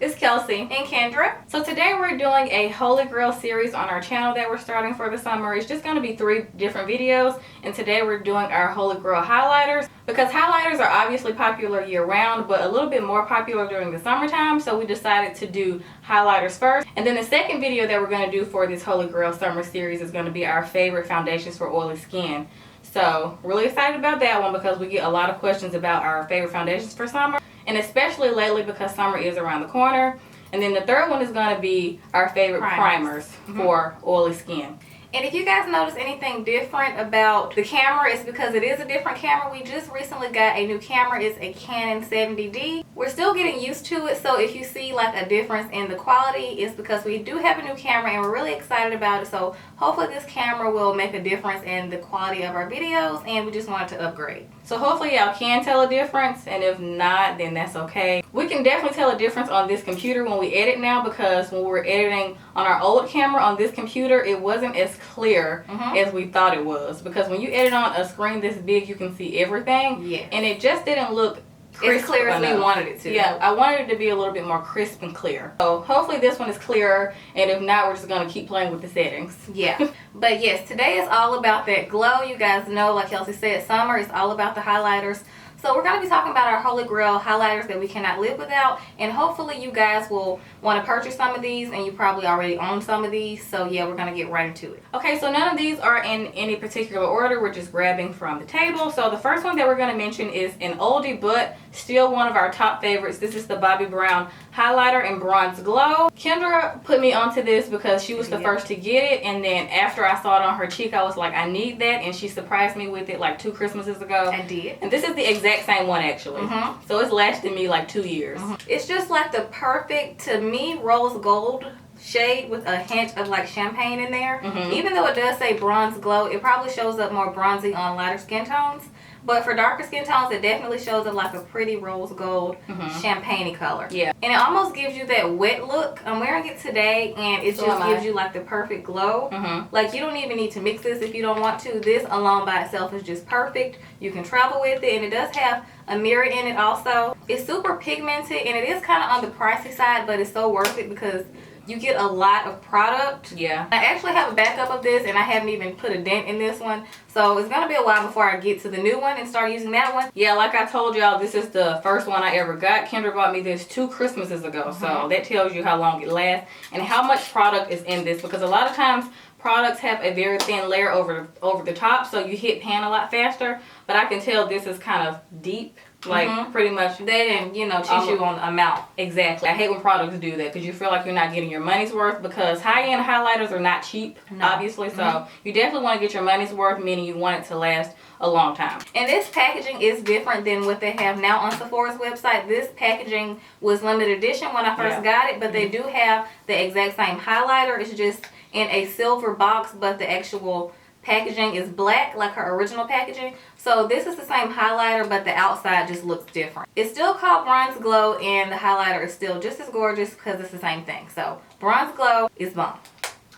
It's Kelsey and Kendra. So today we're doing a Holygrail series on our channel that we're starting for the summer. It's just going to be 3 different videos, and today we're doing our Holygrail highlighters because highlighters are obviously popular year-round, but a little bit more popular during the summertime. So we decided to do highlighters first, and then the second video that we're going to do for this Holygrail summer series is going to be our favorite foundations for oily skin. So really excited about that one because we get a lot of questions about our favorite foundations for summer, and especially lately because summer is around the corner. And then the third one is going to be our favorite primers for oily skin. And if you guys notice anything different about the camera, it's because it is a different camera. We just recently got a new camera. It's a Canon 70D. We're still getting used to it, so if you see like a difference in the quality, it's because we do have a new camera and we're really excited about it. So hopefully this camera will make a difference in the quality of our videos, and we just wanted to upgrade. So hopefully y'all can tell a difference, and if not, then that's okay. We can definitely tell a difference on this computer when we edit now, because when we were editing on our old camera on this computer, it wasn't as clear as we thought it was, because when you edit on a screen this big, you can see everything, and it just didn't look as clear as we wanted it to. Yeah, I wanted it to be a little bit more crisp and clear. So hopefully this one is clearer, and if not, we're just going to keep playing with the settings. Yeah. But yes, today is all about that glow. You guys know, like Kelsey said, summer is all about the highlighters. So we're going to be talking about our Holygrail highlighters that we cannot live without, and hopefully you guys will want to purchase some of these, and you probably already own some of these. So yeah, we're going to get right into it. Okay, so none of these are in any particular order. We're just grabbing from the table. So the first one that we're going to mention is an oldie but still one of our top favorites. This is the Bobbi Brown highlighter in Bronze Glow. Kendra put me onto this because she was the first to get it, and then after I saw it on her cheek, I was like, I need that, and she surprised me with it like 2 Christmases ago. I did. And this is the exact same one actually. So it's lasted me like 2 years. It's just like the perfect, to me, rose gold shade with a hint of like champagne in there. Even though it does say Bronze Glow, it probably shows up more bronzy on lighter skin tones. But for darker skin tones, it definitely shows up like a pretty rose gold champagne color. Yeah. And it almost gives you that wet look. I'm wearing it today, and it just gives you like the perfect glow. Like, you don't even need to mix this if you don't want to. This alone by itself is just perfect. You can travel with it, and it does have a mirror in it also. It's super pigmented, and it is kind of on the pricey side, but it's so worth it because you get a lot of product. Yeah. I actually have a backup of this, and I haven't even put a dent in this one. So it's going to be a while before I get to the new one and start using that one. Yeah, like I told y'all, this is the first one I ever got. Kendra bought me this 2 Christmases ago. So that tells you how long it lasts and how much product is in this, because a lot of times products have a very thin layer over the top, so you hit pan a lot faster. But I can tell this is kind of deep. Like pretty much they didn't, you know, cheat you on amount. Exactly. I hate when products do that because you feel like you're not getting your money's worth, because high-end highlighters are not cheap, obviously. So you definitely want to get your money's worth, meaning you want it to last a long time. And this packaging is different than what they have now on Sephora's website. This packaging was limited edition when I first got it, but they do have the exact same highlighter. It's just in a silver box, but the actual packaging is black, like her original packaging. So this is the same highlighter, but the outside just looks different. It's still called Bronze Glow, and the highlighter is still just as gorgeous because it's the same thing. So Bronze Glow is bomb.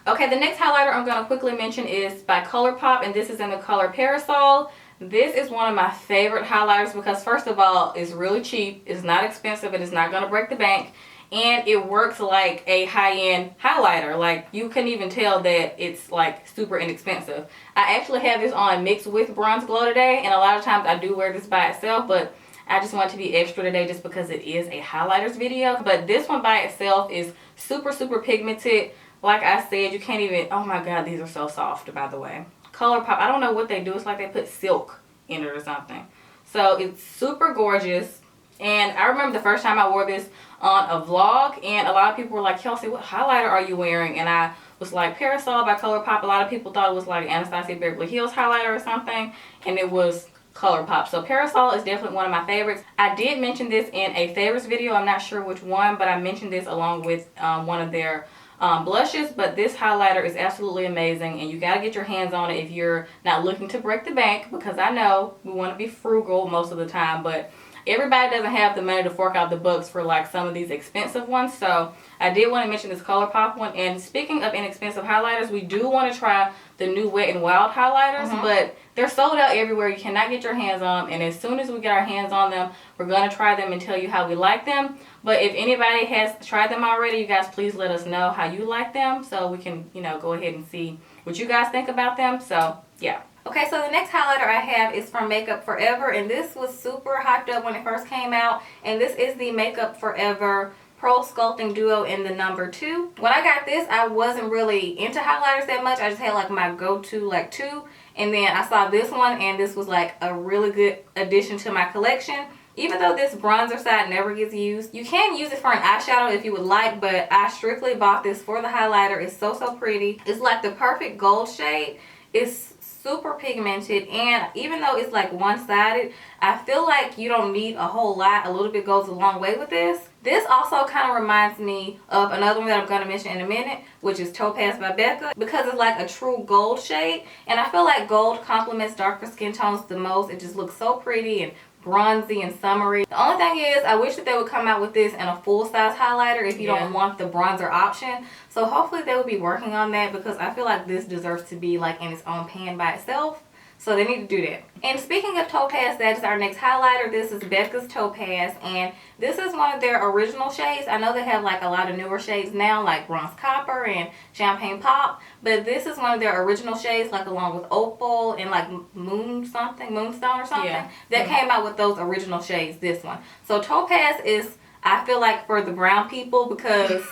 Okay, the next highlighter I'm going to quickly mention is by ColourPop, and this is in the color Parasol. This is one of my favorite highlighters because, first of all, it's really cheap, it's not expensive, and it's not going to break the bank. And it works like a high-end highlighter. Like, you can even tell that it's like super inexpensive. I actually have this on mixed with Bronze Glow today, and a lot of times I do wear this by itself, but I just want to be extra today just because it is a highlighters video. But this one by itself is super, super pigmented. Like I said, you can't even, oh my god, these are so soft, by the way. ColourPop, I don't know what they do. It's like they put silk in it or something. So it's super gorgeous. And I remember the first time I wore this on a vlog, and a lot of people were like, Kelsey, what highlighter are you wearing? And I was like, Parasol by ColourPop. A lot of people thought it was like Anastasia Beverly Hills highlighter or something, and it was ColourPop. So Parasol is definitely one of my favorites. I did mention this in a favorites video. I'm not sure which one, but I mentioned this along with one of their blushes. But this highlighter is absolutely amazing, and you got to get your hands on it if you're not looking to break the bank, because I know we want to be frugal most of the time, but everybody doesn't have the money to fork out the bucks for like some of these expensive ones. So I did want to mention this ColourPop one. And speaking of inexpensive highlighters, we do want to try the new Wet n Wild highlighters, but they're sold out everywhere. You cannot get your hands on them. And as soon as we get our hands on them, we're going to try them and tell you how we like them. But if anybody has tried them already, you guys please let us know how you like them so we can, you know, go ahead and see what you guys think about them. So yeah. Okay, so the next highlighter I have is from Makeup Forever, and this was super hyped up when it first came out, and this is the Makeup Forever Pro Sculpting Duo in the number 2. When I got this, I wasn't really into highlighters that much. I just had like my go-to like 2, and then I saw this one, and this was like a really good addition to my collection. Even though this bronzer side never gets used, you can use it for an eyeshadow if you would like, but I strictly bought this for the highlighter. It's so pretty. It's like the perfect gold shade. It's super pigmented, and even though it's like one-sided, I feel like you don't need a whole lot. A little bit goes a long way with this. This also kind of reminds me of another one that I'm going to mention in a minute, which is Topaz by Becca, because it's like a true gold shade, and I feel like gold complements darker skin tones the most. It just looks so pretty and bronzy and summery. The only thing is, I wish that they would come out with this in a full-size highlighter if you don't want the bronzer option. So hopefully they will be working on that, because I feel like this deserves to be like in its own pan by itself. So they need to do that. And speaking of Topaz, that is our next highlighter. This is Becca's Topaz, and this is one of their original shades. I know they have like a lot of newer shades now, like Bronze Copper and Champagne Pop, but this is one of their original shades, like along with Opal and like Moonstone or something, that came out with those original shades, this one. So Topaz is, I feel like, for the brown people, because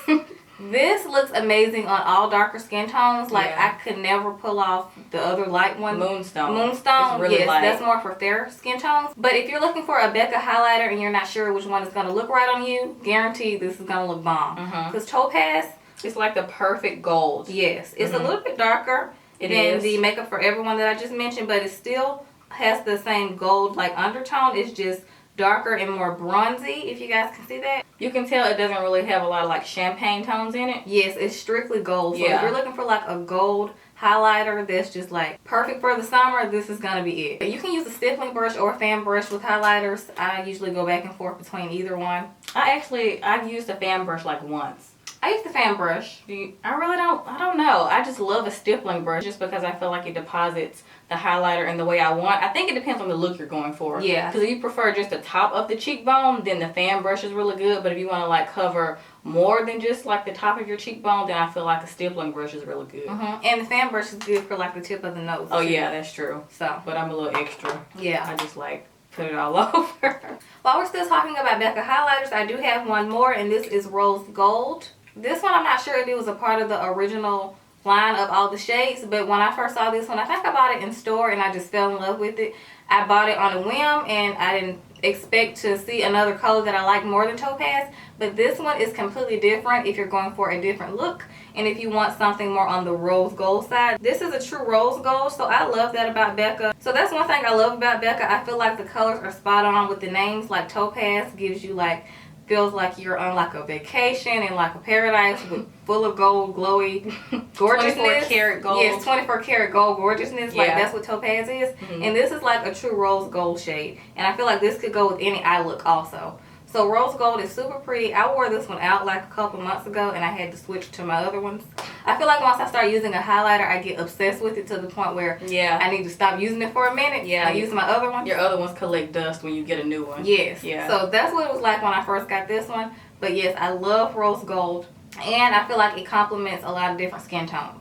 this looks amazing on all darker skin tones. Like, I could never pull off the other light one. Moonstone. Really, yes, light. That's more for fair skin tones. But if you're looking for a Becca highlighter and you're not sure which one is going to look right on you, guaranteed this is going to look bomb. Because Topaz, it's like the perfect gold. Yes, it's a little bit darker than the Makeup Forever one that I just mentioned, but it still has the same gold like undertone. It's just darker and more bronzy, if you guys can see that. You can tell it doesn't really have a lot of like champagne tones in it. Yes, it's strictly gold. So if you're looking for like a gold highlighter that's just like perfect for the summer, this is gonna be it. You can use a stippling brush or a fan brush with highlighters. I usually go back and forth between either one. I've used a fan brush like once. I use the fan brush. I don't know. I just love a stippling brush just because I feel like it deposits the highlighter in the way I want. I think it depends on the look you're going for. Yeah. Because if you prefer just the top of the cheekbone, then the fan brush is really good. But if you want to like cover more than just like the top of your cheekbone, then I feel like a stippling brush is really good. And the fan brush is good for like the tip of the nose. Oh yeah, that's true. So, but I'm a little extra. Yeah. I just like put it all over. While we're still talking about Becca highlighters, I do have one more, and this is Rose Gold. This one, I'm not sure if it was a part of the original line of all the shades, but when I first saw this one, I think I bought it in store and I just fell in love with it. I bought it on a whim, and I didn't expect to see another color that I like more than Topaz, but this one is completely different if you're going for a different look, and if you want something more on the rose gold side. This is a true rose gold, so I love that about Becca. So that's one thing I love about Becca. I feel like the colors are spot on with the names. Like Topaz gives you like, feels like you're on like a vacation in like a paradise with full of gold, glowy gorgeousness. 24 karat gold. Yes, 24 karat gold gorgeousness. Like that's what Topaz is. And this is like a true rose gold shade. And I feel like this could go with any eye look also. So rose gold is super pretty. I wore this one out like a couple months ago, and I had to switch to my other ones. I feel like once I start using a highlighter, I get obsessed with it to the point where I need to stop using it for a minute. I use my other one. Your other ones collect dust when you get a new one. Yes. Yeah. So that's what it was like when I first got this one. But yes, I love rose gold, and I feel like it complements a lot of different skin tones.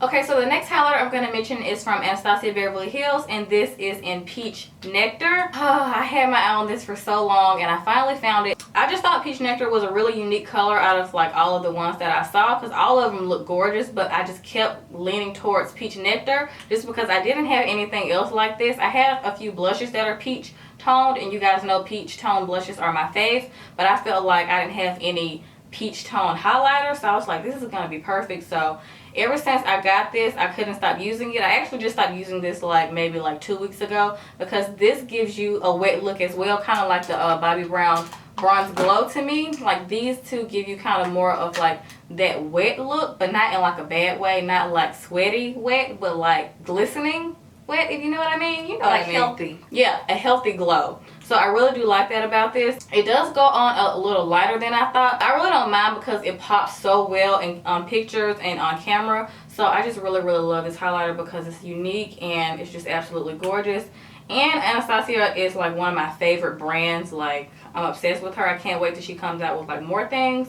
Okay, so the next highlighter I'm going to mention is from Anastasia Beverly Hills, and this is in Peach Nectar. Oh, I had my eye on this for so long, and I finally found it. I just thought Peach Nectar was a really unique color out of like all of the ones that I saw, because all of them look gorgeous, but I just kept leaning towards Peach Nectar just because I didn't have anything else like this. I have a few blushes that are peach toned, and you guys know peach tone blushes are my fave, but I felt like I didn't have any peach tone highlighter, so I was like, this is going to be perfect. So ever since I got this, I couldn't stop using it. I actually just stopped using this like maybe like 2 weeks ago, because this gives you a wet look as well, kind of like the Bobbi Brown Bronze Glow to me. Like these two give you kind of more of like that wet look, but not in like a bad way, not like sweaty wet, but like glistening wet, if you know what I mean. You know like what I mean. healthy. Yeah, a healthy glow. So I really do like that about this. It does go on a little lighter than I thought. I really don't mind because it pops so well on pictures and on camera. So I just really love this highlighter because it's unique and it's just absolutely gorgeous. And Anastasia is like one of my favorite brands. Like, I'm obsessed with her. I can't wait till she comes out with like more things.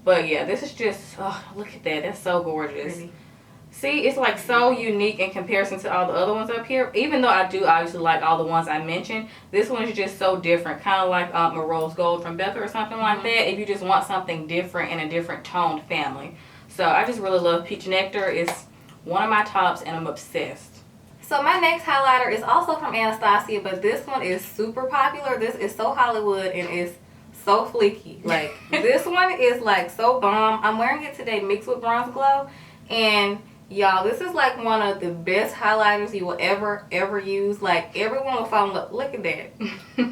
But yeah, this is just, oh, look at that. That's so gorgeous. Pretty. See, it's like so unique in comparison to all the other ones up here. Even though I do obviously like all the ones I mentioned, this one is just so different. Kind of like a rose gold from Becca or something like that. If you just want something different in a different toned family. So I just really love Peach Nectar. It's one of my tops and I'm obsessed. So my next highlighter is also from Anastasia, but this one is super popular. This is so Hollywood and it's so fleeky. Like, this one is like so bomb. I'm wearing it today mixed with Bronze Glow. And y'all, this is like one of the best highlighters you will ever use. Like, everyone will fall in love. Look at that.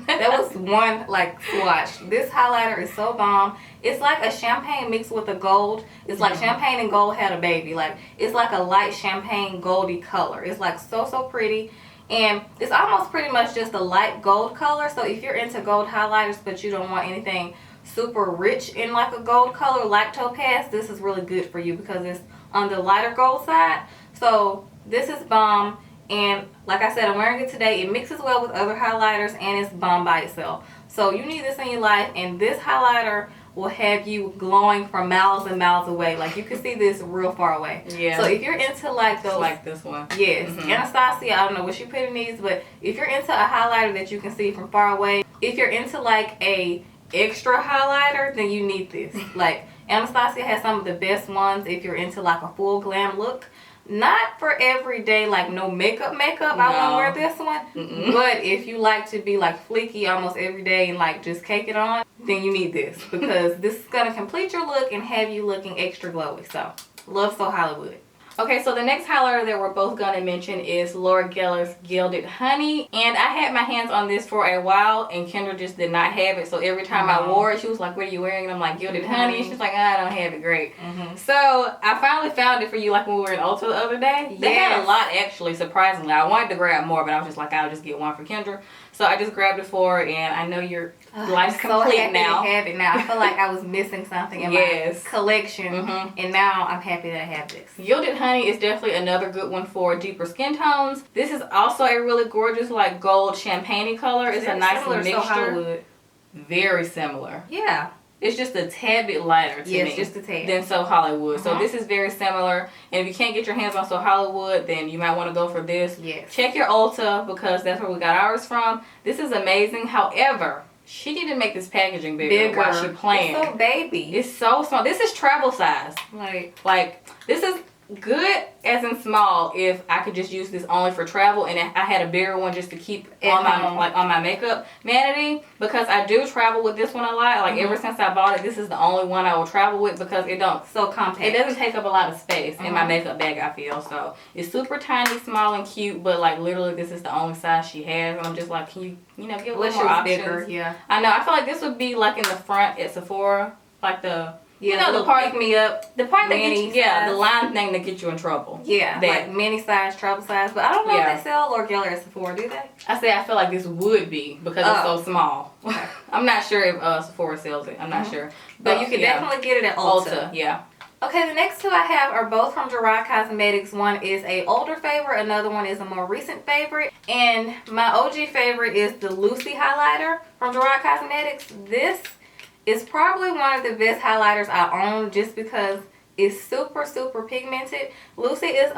That was one like swatch. This highlighter is so bomb. It's like a champagne mixed with a gold. It's like champagne and gold had a baby. Like, it's like a light champagne goldy color. It's like so pretty. And it's almost pretty much just a light gold color. So if you're into gold highlighters but you don't want anything super rich in like a gold color like Topaz, this is really good for you because it's on the lighter gold side. So this is bomb. And like I said, I'm wearing it today. It mixes well with other highlighters and it's bomb by itself. So you need this in your life, and this highlighter will have you glowing from miles and miles away. Like, you can see this real far away. Yeah. So if you're into like those, like this one. Yes. Anastasia, I don't know what she put in these, but if you're into a highlighter that you can see from far away, if you're into like a extra highlighter, then you need this. Like, Anastasia has some of the best ones if you're into like a full glam look. Not for every day, like no makeup. No. I won't wear this one. But if you like to be like fleeky almost every day and like just cake it on, then you need this because this is going to complete your look and have you looking extra glowy. So, love So Hollywood. Okay, so the next highlighter that we're both going to mention is Laura Geller's Gilded Honey. And I had my hands on this for a while and Kendra just did not have it. So every time I wore it, she was like, what are you wearing? And I'm like, Gilded Honey. And she's like, I don't have it. Great. So I finally found it for you like when we were in Ulta the other day. They had a lot actually, surprisingly. I wanted to grab more, but I was just like, I'll just get one for Kendra. So I just grabbed it for her, and I know your life's complete so now. To have it now. I feel like I was missing something in my collection, and now I'm happy that I have this. Gilded Honey is definitely another good one for deeper skin tones. This is also a really gorgeous like gold champagne color. It's a nice mixture. So Hollywood. Very similar. Yeah. It's just a tad bit lighter to me just a tad. than So Hollywood. So this is very similar. And if you can't get your hands on So Hollywood, then you might want to go for this. Yes. Check your Ulta because that's where we got ours from. This is amazing. However, she need to make this packaging bigger while she playing. It's so baby. It's so small. This is travel size. Like this is good as in small if I could just use this only for travel and I had a bigger one just to keep on my makeup vanity, because I do travel with this one a lot. Like ever since I bought it, this is the only one I will travel with because it don't so compact. It doesn't take up a lot of space in my makeup bag, I feel. So it's super tiny, small and cute, but like literally this is the only size she has, and I'm just like, can you give a little more options? Bigger, yeah. I know. I feel like this would be like in the front at Sephora, like the the part pick me up, the part that gets you, the line thing that gets you in trouble. Yeah, like mini size, travel size. But I don't know if they sell Laura Geller at Sephora, do they? I feel like this would be because it's so small. I'm not sure if Sephora sells it. I'm not sure, but you can definitely get it at Ulta. Yeah. Okay, the next two I have are both from Gerard Cosmetics. One is a older favorite, another one is a more recent favorite. And my OG favorite is the Delusi highlighter from Gerard Cosmetics. This is probably one of the best highlighters I own just because it's super pigmented. Lucy is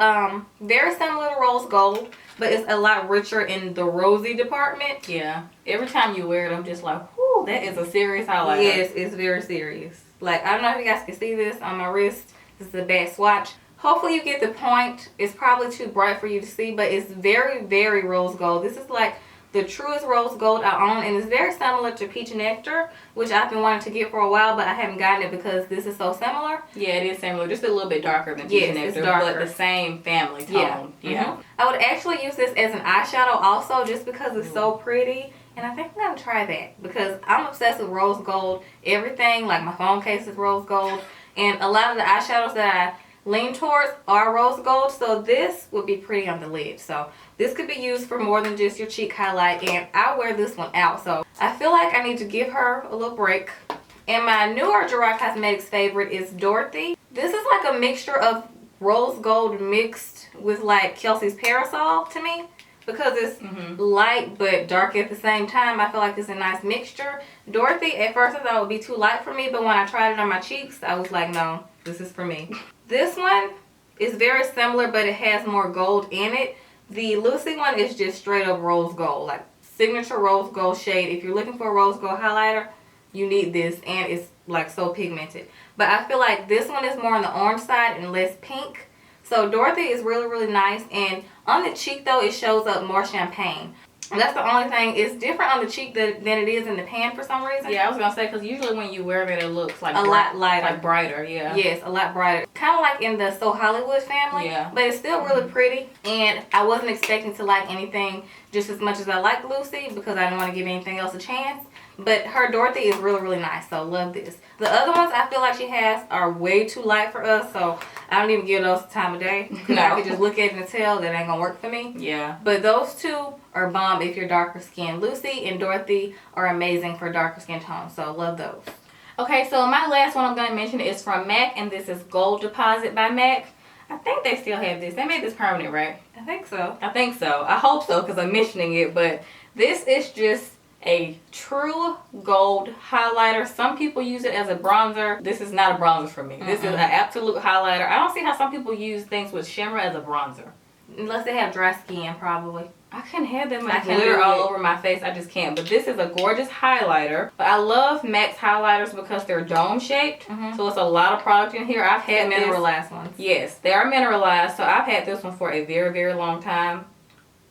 very similar to Rose Gold, but it's a lot richer in the rosy department. Yeah. Every time you wear it, I'm just like, whoo, that is a serious highlighter. Yes, it's very serious. Like, I don't know if you guys can see this on my wrist. This is a bad swatch. Hopefully you get the point. It's probably too bright for you to see, but it's very rose gold. This is like the truest rose gold I own, and it's very similar to Peach Nectar, which I've been wanting to get for a while, but I haven't gotten it because this is so similar. Yeah, it is similar. Just a little bit darker than Peach Nectar, it's darker. But the same family tone. Yeah. I would actually use this as an eyeshadow also just because it's so pretty. And I think I'm going to try that because I'm obsessed with rose gold. Everything, like my phone case is rose gold. And a lot of the eyeshadows that lean towards are rose gold. So this would be pretty on the lid. So this could be used for more than just your cheek highlight. And I wear this one out. So I feel like I need to give her a little break. And my newer Gerard Cosmetics favorite is Dorothy. This is like a mixture of rose gold mixed with like Kelsey's Parasol to me. Because it's light but dark at the same time. I feel like it's a nice mixture. Dorothy, at first I thought it would be too light for me, but when I tried it on my cheeks, I was like, no, this is for me. This one is very similar, but it has more gold in it. The Lucy one is just straight up rose gold, like signature rose gold shade. If you're looking for a rose gold highlighter, you need this, and it's like so pigmented. But I feel like this one is more on the orange side and less pink. So Dorothy is really, really nice. And on the cheek, though, it shows up more champagne. And that's the only thing. It's different on the cheek than it is in the pan for some reason. Yeah, I was going to say, because usually when you wear it, it looks like a lot lighter. Like brighter, yeah. Yes, a lot brighter. Kind of like in the So Hollywood family. Yeah. But it's still really pretty. And I wasn't expecting to like anything just as much as I like Lucy because I didn't want to give anything else a chance. But her Dorothy is really, really nice. So love this. The other ones I feel like she has are way too light for us. So I don't even give those the time of day. No. I could just look at it and tell that ain't going to work for me. Yeah. But those two are bomb if you're darker skin. Lucy and Dorothy are amazing for darker skin tones. So love those. Okay, so my last one I'm going to mention is from MAC. And this is Gold Deposit by MAC. I think they still have this. They made this permanent, right? I think so. I think so. I hope so because I'm mentioning it. But this is just a true gold highlighter. Some people use it as a bronzer. This is not a bronzer for me. This is an absolute highlighter. I don't see how some people use things with shimmer as a bronzer. Unless they have dry skin, probably. I can't have that much glitter all over my face. I just can't. But this is a gorgeous highlighter. But I love MAC's highlighters because they're dome shaped. So it's a lot of product in here. I've had mineralized ones. Yes, they are mineralized. So I've had this one for a very, very long time.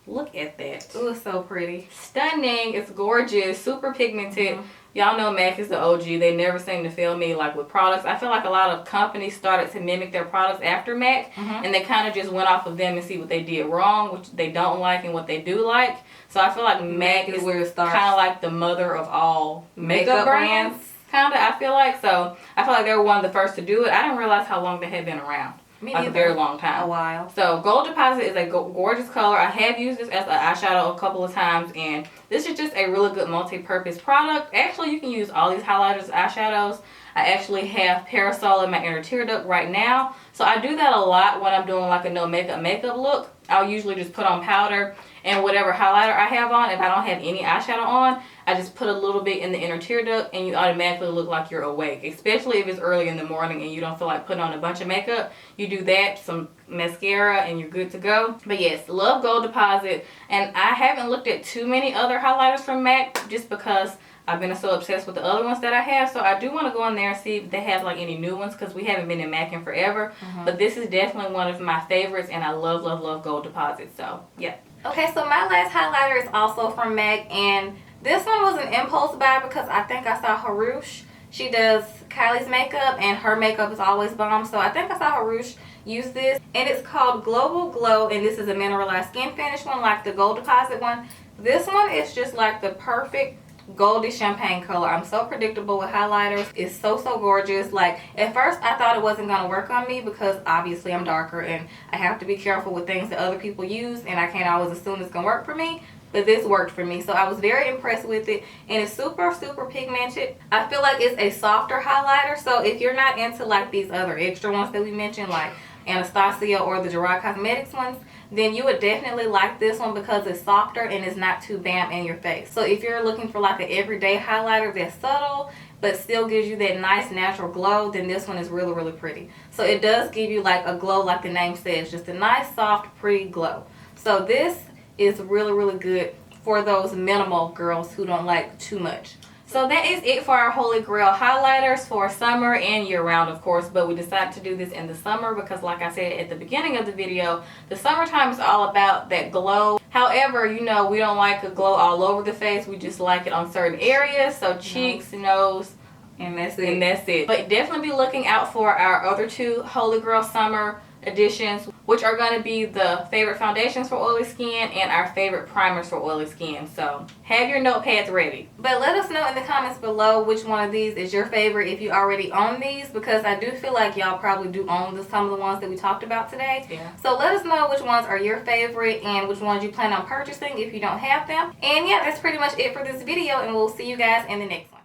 Look at that. Ooh, it's so pretty. Stunning. It's gorgeous. Super pigmented. Y'all know MAC is the OG. They never seem to fail me like with products. I feel like a lot of companies started to mimic their products after MAC. And they kind of just went off of them and see what they did wrong, which they don't like, and what they do like. So I feel like MAC is where it starts. Kind of like the mother of all makeup brands. Kind of, I feel like. So I feel like they were one of the first to do it. I didn't realize how long they had been around. Like a very long time. A while. So Gold Deposit is a gorgeous color. I have used this as an eyeshadow a couple of times, and this is just a really good multi-purpose product. Actually, you can use all these highlighters as eyeshadows. I actually have Parasol in my inner tear duct right now. So I do that a lot when I'm doing like a no makeup look. I'll usually just put on powder and whatever highlighter I have on. If I don't have any eyeshadow on, I just put a little bit in the inner tear duct and you automatically look like you're awake. Especially if it's early in the morning and you don't feel like putting on a bunch of makeup. You do that, some mascara, and you're good to go. But yes, love Gold Deposit. And I haven't looked at too many other highlighters from MAC just because I've been so obsessed with the other ones that I have. So I do want to go in there and see if they have like any new ones because we haven't been in MAC in forever. But this is definitely one of my favorites, and I love, love, love Gold Deposit. So yeah. Okay, so my last highlighter is also from MAC, and this one was an impulse buy because I think I saw Harush. She does Kylie's makeup, and her makeup is always bomb. So I think I saw Harush use this, and it's called Global Glow, and this is a mineralized skin finish one like the Gold Deposit one. This one is just like the perfect goldy champagne color. I'm so predictable with highlighters. It's so gorgeous. Like at first I thought it wasn't going to work on me because obviously I'm darker and I have to be careful with things that other people use, and I can't always assume it's going to work for me. But this worked for me, so I was very impressed with it, and it's super pigmented. I feel like it's a softer highlighter, so if you're not into like these other extra ones that we mentioned, like Anastasia or the Gerard Cosmetics ones, then you would definitely like this one because it's softer and it's not too bam in your face. So if you're looking for like an everyday highlighter that's subtle but still gives you that nice natural glow, then this one is really pretty. So it does give you like a glow like the name says, just a nice soft pretty glow. So this is really good for those minimal girls who don't like too much. So that is it for our Holy Grail highlighters for summer and year round, of course. But we decided to do this in the summer because, like I said at the beginning of the video, the summertime is all about that glow. However, you know, we don't like a glow all over the face. We just like it on certain areas. So cheeks, nose, and that's it. But definitely be looking out for our other two Holy Grail summer additions, which are going to be the favorite foundations for oily skin and our favorite primers for oily skin. So have your notepads ready. But let us know in the comments below which one of these is your favorite, if you already own these, because I do feel like y'all probably do own some of the ones that we talked about today. Yeah. So let us know which ones are your favorite and which ones you plan on purchasing if you don't have them. And yeah, that's pretty much it for this video, and we'll see you guys in the next one.